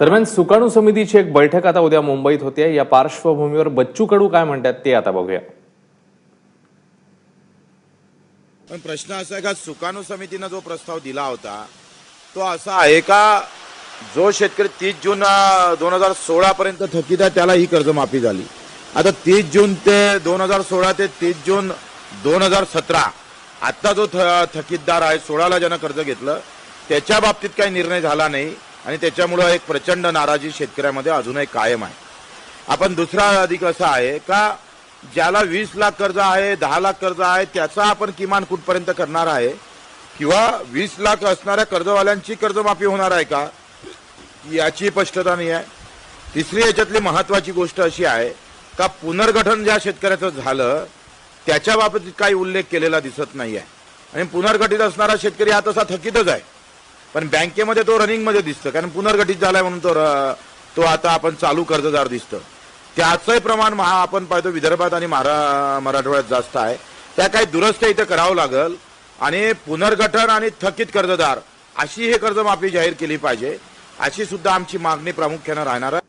दरम्यान सुकाणू समितीची एक बैठक आता उद्या मुंबईत होते। या पार्श्वभूमीवर बच्चू कडू काय म्हणतात ते आता बघूया। पण प्रश्न असा आहे का, सुकाणू समितीनं जो प्रस्ताव दिला होता तो असा आहे का, जो शेतकरी 30 जून 2016 पर्यंत थकीत आहे त्याला ही कर्जमाफी झाली। आता 30 जून ते 2016 ते 30 जून 2017 आता जो थकीतदार आहे, 16ला ज्यानं कर्ज घेतलं त्याच्या बाबतीत काही निर्णय झाला नाही आणि त्याच्यामुळे एक प्रचंड नाराजी शेतकऱ्यामध्ये अजूनही कायम आहे। आपण दुसरा अधिक असा आहे का, ज्याला 20 लाख कर्ज आहे, 10 लाख कर्ज आहे, त्याचा आपण किमान कुठपर्यंत करणार आहे, किंवा 20 लाख असणाऱ्या कर्जवाल्यांची कर्जमाफी होणार आहे का, याची स्पष्टता नाही आहे। तिसरी याच्यातली महत्वाची गोष्ट अशी आहे का, पुनर्गठन ज्या शेतकऱ्याचं झालं त्याच्या बाबतीत काही उल्लेख केलेला दिसत नाही आहे आणि पुनर्गठित असणारा शेतकरी हा तसा थकीतच आहे, पण बँकेमध्ये तो रनिंगमध्ये दिसतं, कारण पुनर्गठित झालाय म्हणून तो आता आपण चालू कर्जदार दिसतं। त्याचंही प्रमाण आपण पाहतो विदर्भात आणि मराठवाड्यात जास्त आहे। त्या काही दुरुस्त्या इथं करावं लागेल आणि पुनर्गठन आणि थकीत कर्जदार अशी हे कर्जमाफी जाहीर केली पाहिजे, अशी सुद्धा आमची मागणी प्रामुख्यानं राहणार आहे।